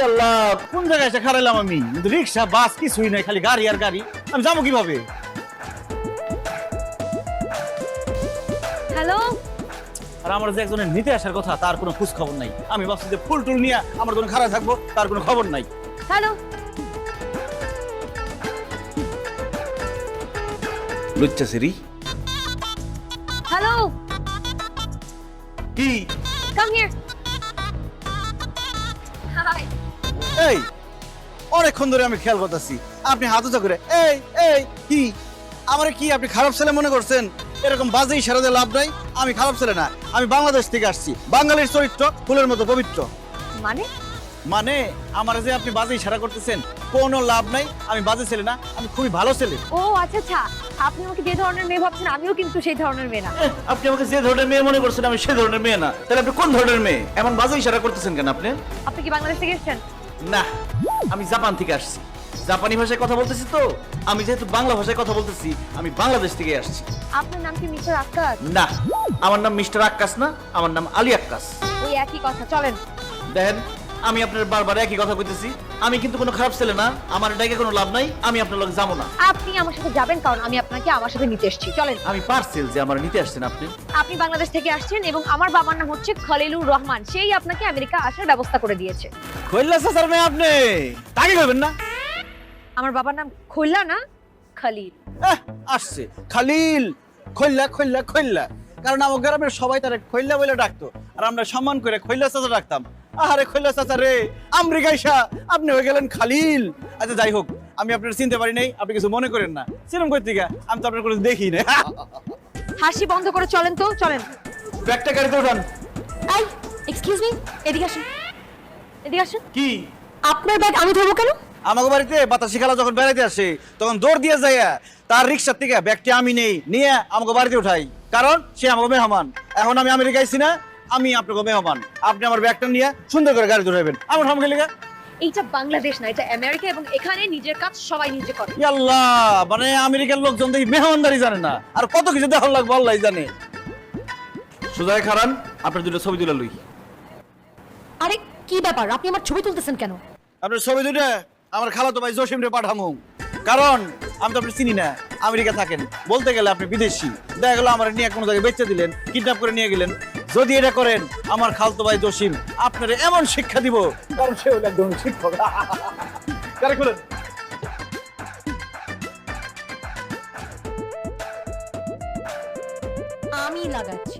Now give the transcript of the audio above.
আল্লাহ, কোন জায়গায় এসে খারাইলাম আমি? কিন্তু রিক্সা বাস কিছুই নাই, খালি গাড়ি আর গাড়ি। আমি যাবো কিভাবে? হ্যালো, আর আমার যে একজনের নিতে আসার কথা, তার কোনো খোঁজ খবর নাই। আমি ভাবছি যে ফুল টুল নিয়ে আমার জন্য খারাপ থাকবো, তার কোনো খবর নাই। হ্যালো। লুচ্চা সিরি হ্যালো, কি? Come here. হাই। এই, অনেকক্ষণ ধরে আমি খেয়াল করতেছি আপনি হাত উঁচা করে এই এই কি আমারে কি আপনি খারাপ ছেলে মনে করছেন? এরকম বাজে ইশারা দিয়ে লাভ নাই। আমি খারাপ ছেলে না, আমি বাংলাদেশ থেকে আসছি। বাঙালির চরিত্র ফুলের মতো পবিত্র। মানে? মানে আমার যে আপনি বাজে ইশারা করতেছেন, কোনো লাভ নাই। আমি বাজে ছেলে না, আমি খুবই ভালো ছেলে। ও আচ্ছা আচ্ছা, আপনি আমাকে যে ধরনের মেয়ে ভাবছেন আমিও কিন্তু সেই ধরনের মেয়ে না। আপনি আমাকে যে ধরনের মেয়ে মনে করছেন, আমি সে ধরনের মেয়ে না। তাহলে আপনি কোন ধরনের মেয়ে? এমন বাজে ইশারা করতেছেন কেন আপনি? আপনি কি বাংলাদেশ থেকে এসেছেন? না, আমি জাপান থেকে আসছি। জাপানি ভাষায় কথা বলতেছি তো। আমি যেহেতু বাংলা ভাষায় কথা বলতেছি, আমি বাংলাদেশ থেকে আসছি। আপনার নাম কি মিস্টার আক্কাস? না, আমার নাম মিস্টার আক্কাস না, আমার নাম আলী আক্কাস। ওই একই কথা, চলেন। দেখেন, আমি আপনার বারবার একই কথা কইতেছি। আমি কিন্তু কোনো খারাপ ছেলে না, আমার এটাকে কোনো লাভ নাই। আমি আপনার লগে যাবো না। আপনি আমার সাথে যাবেন কারণ আমি আপনাকে আমার সাথে নিতে এসেছি, চলেন। আমি পার্সেল যে আমার নিতে আসছেন আপনি। আপনি বাংলাদেশ থেকে আসছেন এবং আমার বাবার নাম হচ্ছে খলিলুর রহমান, সেই আপনাকে আমেরিকা আসার ব্যবস্থা করে দিয়েছে। কইলা স্যার মেয়ে আপনি তাকে কইবেন না। আমার বাবার নাম খোল্লা না, খলিল। আসছে খালিল। খইল্লা খইল্লা খইল্লা, কারণ আমার গ্রামের সবাই তারে খইল্লা বলে ডাকতো, আর আমরা সম্মান করে খইল্লা চাচা ডাকতাম। আরে খইল্লা চাচা রে, আমেরিকা আইসা আপনি হয়ে গেলেন খালিল। আচ্ছা যাই হোক, আমি আপনার চিনতে পারি নাই, আপনি কিছু মনে করেন না। সিনেম কই থেকে? আমি তো আপনার কোনো দেখি না। হাসি বন্ধ করে চলেন তো, চলেন। ব্যাগটা গাড়িতে উঠান। এই, এক্সকিউজ মি, এদিকে আসুন। এদিকে আসুন। কি? আপনার ব্যাগ আমি ধরবো কেন? আমাকে বাড়িতে বাতাসি খালা যখন বেড়াইতে আসে, তখন দৌড় দিয়ে যায় তার রিক্সার থেকে ব্যাগটি আমি নেই, নিয়ে আমাকে বাড়িতে উঠাই, কারণ সে আমাকে মেহমান। এখন আমি আমেরিকায় আছি না, আমি আপনাকে মেহমান। আপনি আমার ব্যাগটা নিয়ে সুন্দর করে গাড়ি ধরাবেন। আমার সামনে লেগে। এইটা বাংলাদেশ না, এটা আমেরিকা, এবং এখানে নিজের কাজ সবাই নিজে করে। আল্লাহ, মানে আমেরিকার লোকজন দেখি মেহমানদারি জানে না, আর কত কিছু দেখার লাগবে আল্লাহ জানে। সুজায় খারান, আপনার দুটো ছবি তুলে লই। আরে কি ব্যাপার, আপনি আমার ছবি তুলতেছেন কেন? আপনার ছবি দুটো আমার খালাতো ভাই জসিম রে পাঠামু, কারণ আমি তো আপনি চিনি না, আমেরিকা থাকেন। বলতে গেলে আপনি বিদেশি। দেখা গেল আমার নিয়ে কোনো জায়গায় বেচে দিলেন, কিডন্যাপ করে নিয়ে গেলেন। যদি এটা করেন, আমার খালতো ভাই জসিম আপনারে এমন শিক্ষা দিব, কারণ সে হলো একজন শিক্ষক। কারে খুলেন। আমি লাগাচ্ছি।